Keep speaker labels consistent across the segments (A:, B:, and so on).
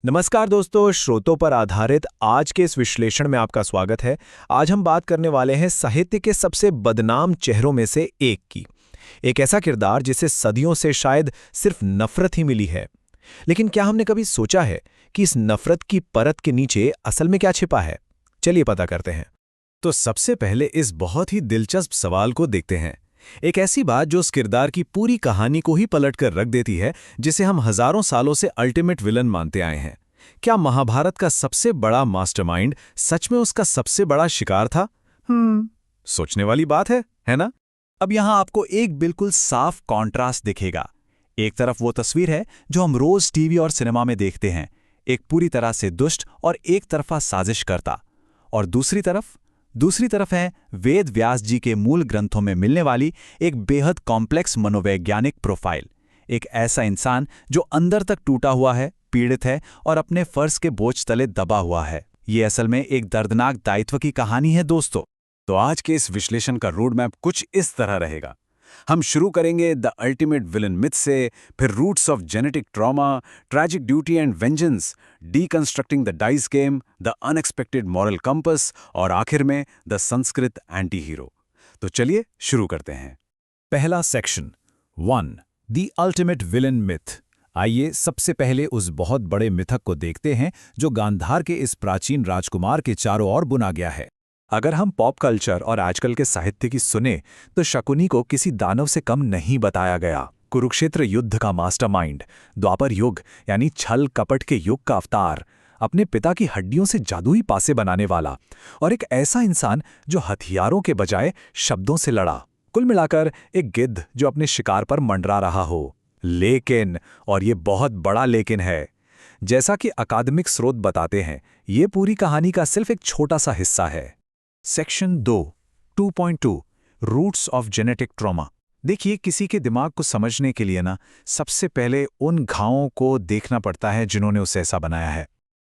A: नमस्कार दोस्तों, श्रोतों पर आधारित आज के इस विश्लेषण में आपका स्वागत है। आज हम बात करने वाले हैं साहित्य के सबसे बदनाम चेहरों में से एक की। एक ऐसा किरदार जिसे सदियों से शायद सिर्फ नफरत ही मिली है। लेकिन क्या हमने कभी सोचा है कि इस नफरत की परत के नीचे असल में क्या छिपा है? चलिए पता करते हैं।
B: तो सबसे पहले इस बहुत ही दिलचस्प सवाल को देखते हैं। एक ऐसी बात जो उस किरदार की पूरी कहानी को ही पलटकर रख देती है, जिसे हम हजारों सालों से अल्टीमेट विलन मानते आए हैं। क्या महाभारत का सबसे बड़ा मास्टरमाइंड सच में उसका सबसे बड़ा शिकार था? सोचने वाली बात है ना? अब यहां आपको एक बिल्कुल साफ कॉन्ट्रास्ट दिखेगा। एक तरफ वो तस्वीर है जो हम रोज टीवी और सिनेमा में देखते हैं, एक पूरी तरह से दुष्ट और एक तरफा साजिश करता। और दूसरी तरफ है वेद व्यास जी के मूल ग्रंथों में मिलने वाली एक बेहद कॉम्प्लेक्स मनोवैज्ञानिक प्रोफाइल। एक ऐसा इंसान जो अंदर तक टूटा हुआ है, पीड़ित है और अपने फर्ज के बोझ तले दबा हुआ है। ये असल में एक दर्दनाक दायित्व की कहानी है दोस्तों। तो आज के इस विश्लेषण का रोड मैप कुछ इस तरह रहेगा। हम शुरू करेंगे द अल्टीमेट विलन मिथ से, फिर roots of genetic trauma, tragic duty and vengeance, deconstructing the dice game, the unexpected moral compass और आखिर में द संस्कृत एंटी हीरो। तो चलिए शुरू करते हैं। पहला section 1, the ultimate villain myth. आइए सबसे पहले उस बहुत बड़े मिथक को देखते हैं जो गांधार के इस प्राचीन राजकुमार के चारों ओर बुना गया है। अगर हम पॉप कल्चर और आजकल के साहित्य की सुने तो शकुनी को किसी दानव से कम नहीं बताया गया। कुरुक्षेत्र युद्ध का मास्टरमाइंड, द्वापर युग यानी छल कपट के युग का अवतार, अपने पिता की हड्डियों से जादुई पासे बनाने वाला और एक ऐसा इंसान जो हथियारों के बजाय शब्दों से लड़ा। कुल मिलाकर एक गिद्ध जो अपने शिकार पर मंडरा रहा हो। लेकिन, और ये बहुत बड़ा लेकिन है, जैसा कि अकादमिक स्रोत बताते हैं, ये पूरी कहानी का सिर्फ एक छोटा सा हिस्सा है। Section 2 roots of genetic trauma. देखिए, किसी के दिमाग को समझने के लिए सबसे पहले उन घावों को देखना पड़ता है जिन्होंने उसे ऐसा बनाया है।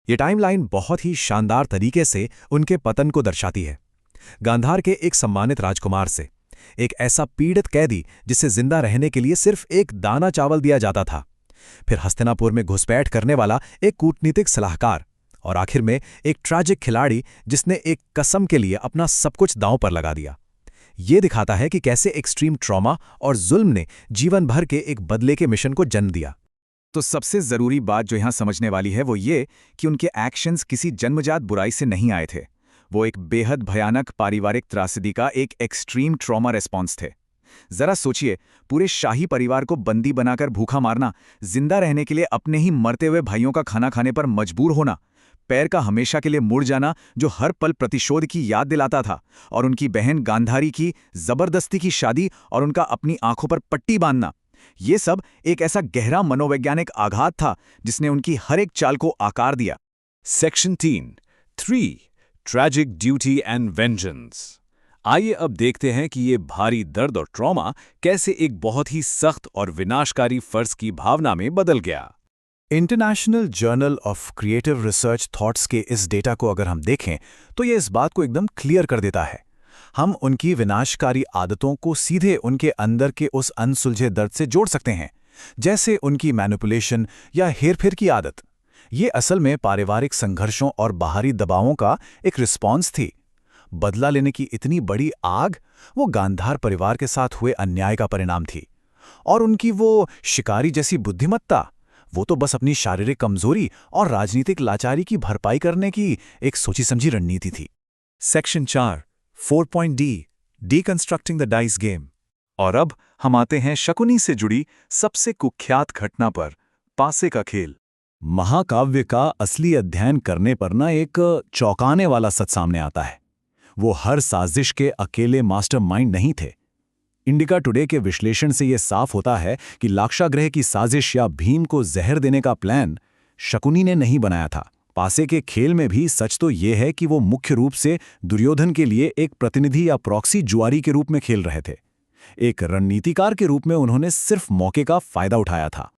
B: ये टाइमलाइन बहुत ही शानदार तरीके से उनके पतन को दर्शाती है। गांधार के एक सम्मानित राजकुमार से, एक ऐसा पीड़ित कैदी जिसे जिंदा रहने के लिए सिर्फ एक दाना चावल दिया जाता था, फिर हस्तिनापुर में घुसपैठ करने वाला एक कूटनीतिक सलाहकार, और आखिर में एक ट्रैजिक खिलाड़ी जिसने एक कसम के लिए अपना सब कुछ दांव पर लगा दिया। ये दिखाता है कि कैसे एक्सट्रीम ट्रॉमा और जुल्म ने जीवन भर के एक बदले के मिशन को जन्म दिया। तो सबसे जरूरी बात जो यहां समझने वाली है वो ये कि उनके एक्शंस किसी जन्मजात बुराई से नहीं आए थे। वो एक बेहद भयानक पारिवारिक त्रासदी का एक एक्सट्रीम ट्रॉमा रिस्पॉन्स थे। जरा सोचिए, पूरे शाही परिवार को बंदी बनाकर भूखा मारना, जिंदा रहने के लिए अपने ही मरते हुए भाइयों का खाना खाने पर मजबूर होना, पैर का हमेशा के लिए मुड़ जाना जो हर पल प्रतिशोध की याद दिलाता था, और उनकी बहन गांधारी की जबरदस्ती की शादी और उनका अपनी आंखों पर पट्टी बांधना, ये सब एक ऐसा गहरा मनोवैज्ञानिक आघात था जिसने उनकी हर एक चाल को आकार दिया। Section 3 tragic duty and vengeance. आइए अब देखते हैं कि ये भारी दर्द और ट्रॉमा कैसे एक बहुत ही सख्त और विनाशकारी फर्ज की भावना में बदल गया। International journal of creative research thoughts के इस डेटा को अगर हम देखें तो ये इस बात को एकदम क्लियर कर देता है। हम उनकी विनाशकारी आदतों को सीधे उनके अंदर के उस अनसुलझे दर्द से जोड़ सकते हैं, जैसे उनकी मैनिपुलेशन या हेरफेर की आदत। ये असल में पारिवारिक संघर्षों और बाहरी दबावों का एक रिस्पॉन्स थी। बदला लेने की इतनी बड़ी आग वो गांधार परिवार के साथ हुए अन्याय का परिणाम थी, और उनकी वो शिकारी जैसी बुद्धिमत्ता, वो तो बस अपनी शारीरिक कमजोरी और राजनीतिक लाचारी की भरपाई करने की एक सोची समझी रणनीति थी। Section 4 deconstructing the dice game. और अब हम आते हैं शकुनी से जुड़ी सबसे कुख्यात घटना पर, पासे का खेल। महाकाव्य का असली अध्ययन करने पर एक चौंकाने वाला सच सामने आता है। वो हर साजिश के अकेले मास्टरमाइंड नहीं थे। इंडिका टुडे के विश्लेषण से यह साफ होता है कि लाक्षागृह की साजिश या भीम को जहर देने का प्लान शकुनी ने नहीं बनाया था। पासे के खेल में भी सच तो यह है कि वो मुख्य रूप से दुर्योधन के लिए एक प्रतिनिधि या प्रॉक्सी जुआरी के रूप में खेल रहे थे। एक रणनीतिकार के रूप में उन्होंने सिर्फ मौके का फायदा उठाया था।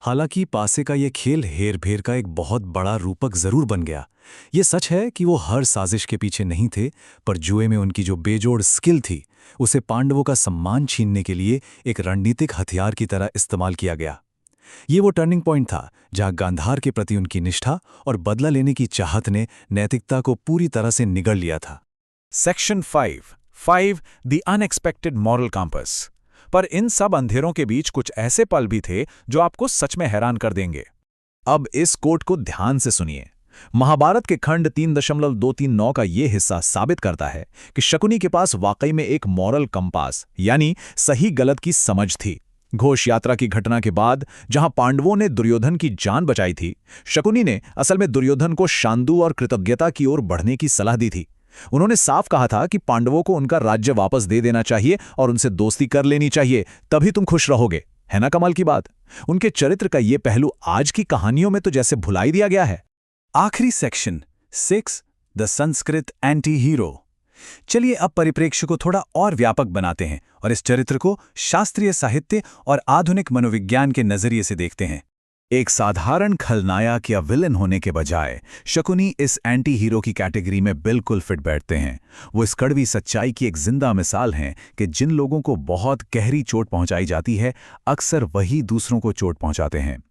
B: हालांकि पासे का यह खेल हेर-फेर का एक बहुत बड़ा रूपक जरूर बन गया। ये सच है कि वो हर साजिश के पीछे नहीं थे, पर जुए में उनकी जो बेजोड़ स्किल थी उसे पांडवों का सम्मान छीनने के लिए एक रणनीतिक हथियार की तरह इस्तेमाल किया गया। ये वो टर्निंग पॉइंट था जहां गांधार के प्रति उनकी निष्ठा और बदला लेने की चाहत ने नैतिकता को पूरी तरह से निगल लिया था।
C: Section 5 the unexpected moral compass. पर इन सब अंधेरों के बीच कुछ ऐसे पल भी थे जो आपको सच में हैरान कर देंगे।
A: अब इस कोट को ध्यान से सुनिए। महाभारत के खंड 3.239 का ये हिस्सा साबित करता है कि शकुनी के पास वाकई में एक मॉरल कंपास यानी सही गलत की समझ थी। घोष यात्रा की घटना के बाद जहां पांडवों ने दुर्योधन की जान बचाई थी, शकुनी ने असल में दुर्योधन को शांदु और कृतज्ञता की ओर बढ़ने की सलाह दी थी। उन्होंने साफ कहा था कि पांडवों को उनका राज्य वापस दे देना चाहिए और उनसे दोस्ती कर लेनी चाहिए, तभी तुम खुश रहोगे। है ना कमाल की बात? उनके चरित्र का ये पहलू आज की कहानियों में तो जैसे भुला ही दिया गया है।
B: आखिरी section 6 the Sanskrit anti hero. चलिए अब परिप्रेक्ष्य को थोड़ा और व्यापक बनाते हैं और इस चरित्र को शास्त्रीय साहित्य और आधुनिक मनोविज्ञान के नजरिए से देखते हैं। एक साधारण खलनायक या विलन होने के बजाय शकुनी इस एंटी हीरो की कैटेगरी में बिल्कुल फिट बैठते हैं। वो इस कड़वी सच्चाई की एक जिंदा मिसाल हैं कि जिन लोगों को बहुत गहरी चोट पहुंचाई जाती है, अक्सर वही दूसरों को चोट पहुंचाते हैं।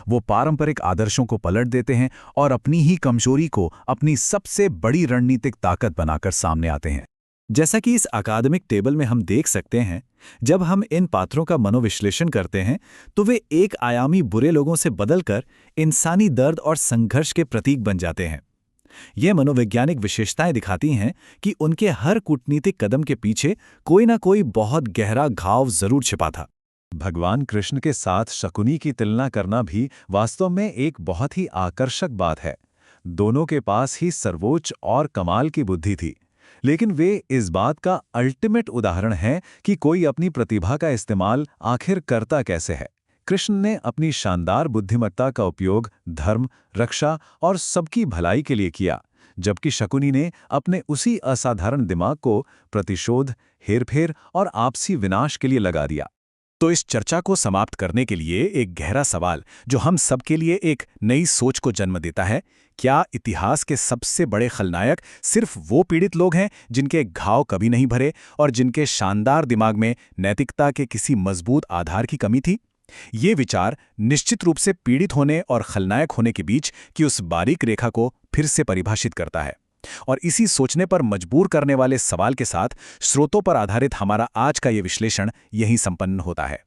B: वो पारंपरिक आदर्शों को पलट देते हैं और अपनी ही कमजोरी को अपनी सबसे बड़ी रणनीतिक ताकत बनाकर सामने आते हैं। जैसा कि इस अकादमिक टेबल में हम देख सकते हैं, जब हम इन पात्रों का मनोविश्लेषण करते हैं तो वे एक आयामी बुरे लोगों से बदलकर इंसानी दर्द और संघर्ष के प्रतीक बन जाते हैं। ये मनोवैज्ञानिक विशेषताएं दिखाती हैं कि उनके हर कूटनीतिक कदम के पीछे कोई ना कोई बहुत गहरा घाव जरूर छिपा था।
C: भगवान कृष्ण के साथ शकुनी की तुलना करना भी वास्तव में एक बहुत ही आकर्षक बात है। दोनों के पास ही सर्वोच्च और कमाल की बुद्धि थी, लेकिन वे इस बात का अल्टीमेट उदाहरण हैं कि कोई अपनी प्रतिभा का इस्तेमाल आखिर करता कैसे है। कृष्ण ने अपनी शानदार बुद्धिमत्ता का उपयोग धर्म, रक्षा और सबकी भलाई के लिए किया, जबकि शकुनी ने अपने उसी असाधारण दिमाग को प्रतिशोध, हेरफेर और आपसी विनाश के लिए लगा दिया।
B: तो इस चर्चा को समाप्त करने के लिए एक गहरा सवाल जो हम सबके लिए एक नई सोच को जन्म देता है: क्या इतिहास के सबसे बड़े खलनायक सिर्फ वो पीड़ित लोग हैं जिनके घाव कभी नहीं भरे और जिनके शानदार दिमाग में नैतिकता के किसी मजबूत आधार की कमी थी? ये विचार निश्चित रूप से पीड़ित होने और खलनायक होने के बीच की उस बारीक रेखा को फिर से परिभाषित करता है। और इसी सोचने पर मजबूर करने वाले सवाल के साथ स्रोतों पर आधारित हमारा आज का ये विश्लेषण यहीं संपन्न होता है।